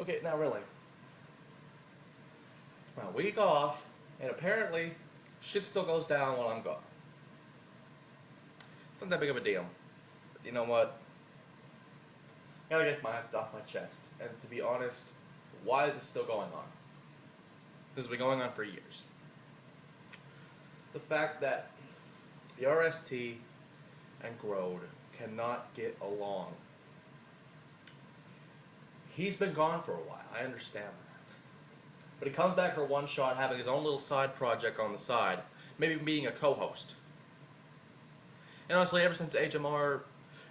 Okay, now really. It's my week off, and apparently, shit still goes down while I'm gone. It's not that big of a deal. But you know what? I gotta get my off my chest. And to be honest, why is this still going on? This has been going on for years. The fact that the RST and Grode cannot get along. He's been gone for a while, I understand that. But he comes back for one shot, having his own little side project on the side, maybe being a co-host. And honestly, ever since HMR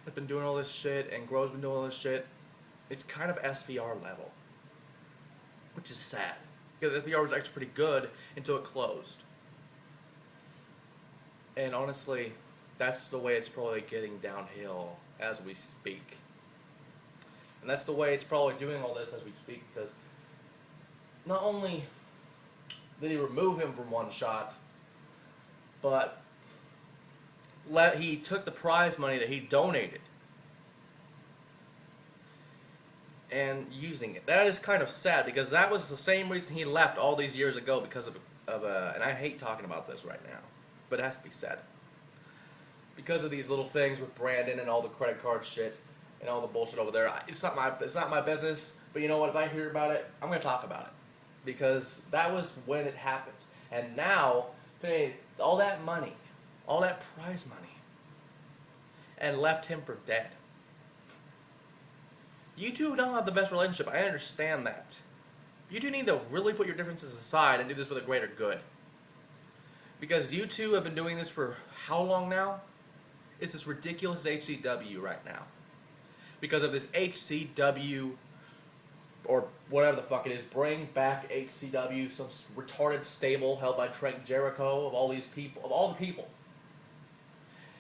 has been doing all this shit, and Grove's been doing all this shit, it's kind of SVR level. Which is sad. Because SVR was actually pretty good until it closed. And honestly, that's the way it's probably getting downhill as we speak. And that's the way it's probably doing all this as we speak, because not only did he remove him from one shot, but he took the prize money that he donated and using it. That is kind of sad, because that was the same reason he left all these years ago, because of and I hate talking about this right now, but it has to be said. Because of these little things with Brandon and all the credit card shit and all the bullshit over there. It's not my business, but you know what, if I hear about it, I'm going to talk about it. Because that was when it happened. And now, all that money, all that prize money, and left him for dead. You two don't have the best relationship, I understand that. You two need to really put your differences aside and do this for the greater good. Because you two have been doing this for how long now? It's this ridiculous HCW right now. Because of this HCW, or whatever the fuck it is, bring back HCW, some retarded stable held by Trent Jericho, of all these people, of all the people.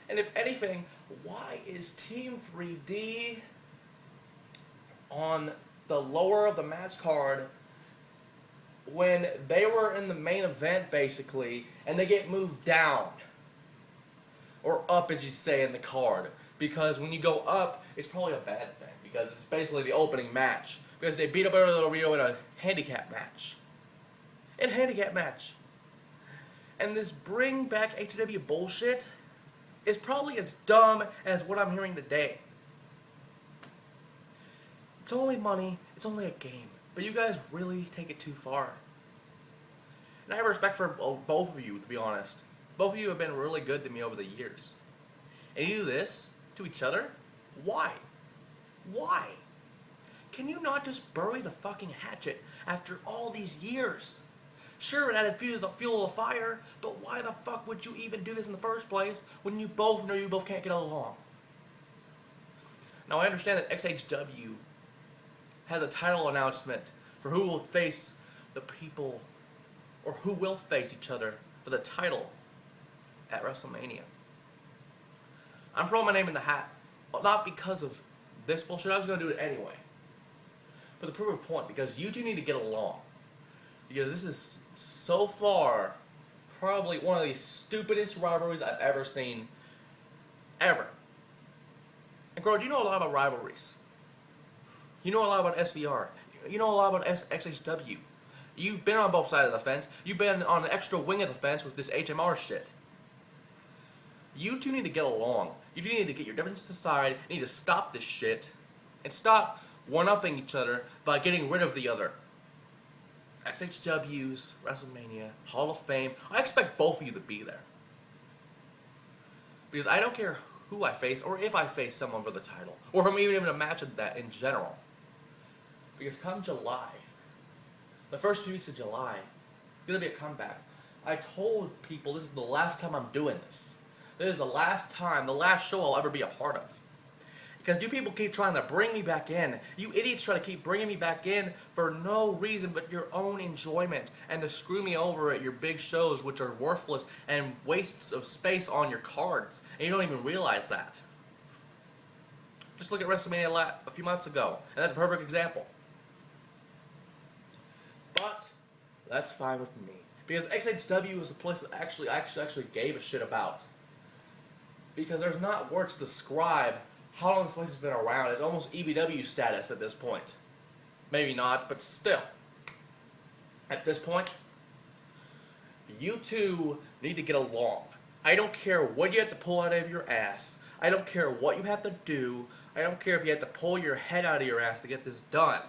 And if anything, why is Team 3D on the lower of the match card when they were in the main event, basically, and they get moved down? Or up, as you say, in the card. Because when you go up, it's probably a bad thing. Because it's basically the opening match. Because they beat up every little Rio in a handicap match. In a handicap match. And this bring back HCW bullshit is probably as dumb as what I'm hearing today. It's only money. It's only a game. But you guys really take it too far. And I have respect for both of you, to be honest. Both of you have been really good to me over the years. And you do this to each other? Why? Why? Can you not just bury the fucking hatchet after all these years? Sure, it added fuel to the fire, but why the fuck would you even do this in the first place when you both know you both can't get along? Now, I understand that XHW has a title announcement for who will face the people, or who will face each other for the title at WrestleMania. I'm throwing my name in the hat, not because of this bullshit, I was going to do it anyway. But the proof of point, because you two need to get along. Because this is, so far, probably one of the stupidest rivalries I've ever seen, ever. And Gro, you know a lot about rivalries. You know a lot about SVR. You know a lot about XHW. You've been on both sides of the fence. You've been on the extra wing of the fence with this HMR shit. You two need to get along. You two need to get your differences aside. You need to stop this shit. And stop one-upping each other by getting rid of the other. XHW's, WrestleMania, Hall of Fame. I expect both of you to be there. Because I don't care who I face, or if I face someone for the title. Or if I'm even in a match of that in general. Because come July, the first few weeks of July, it's going to be a comeback. I told people this is the last time I'm doing this. This is the last time, the last show I'll ever be a part of. Because you people keep trying to bring me back in. You idiots try to keep bringing me back in for no reason but your own enjoyment. And to screw me over at your big shows, which are worthless and wastes of space on your cards. And you don't even realize that. Just look at WrestleMania a few months ago. And that's a perfect example. But that's fine with me. Because XHW is a place that actually gave a shit about. Because there's not words to describe how long this place has been around. It's almost EBW status at this point. Maybe not, but still. At this point, you two need to get along. I don't care what you have to pull out of your ass. I don't care what you have to do. I don't care if you have to pull your head out of your ass to get this done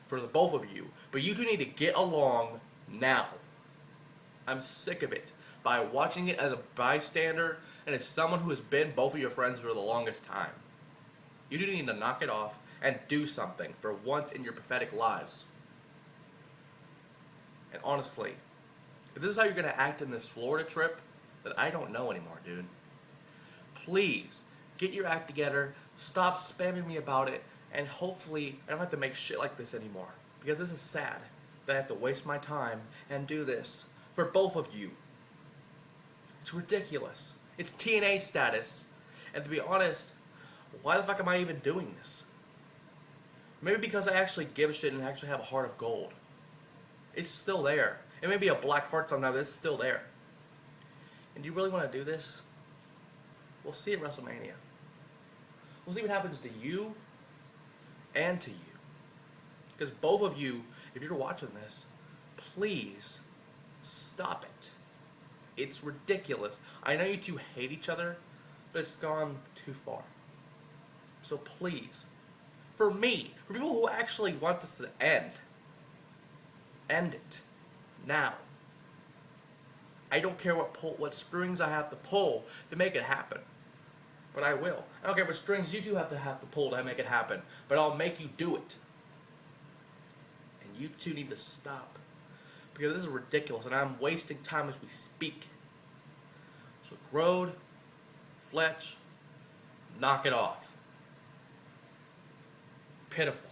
for the both of you. But you two need to get along now. I'm sick of it. By watching it as a bystander and as someone who has been both of your friends for the longest time. You do need to knock it off and do something for once in your pathetic lives. And honestly, if this is how you're going to act in this Florida trip, then I don't know anymore, dude. Please, get your act together, stop spamming me about it, and hopefully I don't have to make shit like this anymore. Because this is sad that I have to waste my time and do this for both of you. It's ridiculous. It's TNA status. And to be honest, why the fuck am I even doing this? Maybe because I actually give a shit and actually have a heart of gold. It's still there. It may be a black heart sometimes, but it's still there. And do you really want to do this? We'll see at WrestleMania. We'll see what happens to you and to you. Because both of you, if you're watching this, please stop it. It's ridiculous. I know you two hate each other, but it's gone too far. So please, for me, for people who actually want this to end it now. I don't care what strings I have to pull to make it happen, but I will. I don't care what strings you two have to pull to make it happen, but I'll make you do it. And you two need to stop, because this is ridiculous, and I'm wasting time as we speak. So Road, Fletch, knock it off. Pitiful.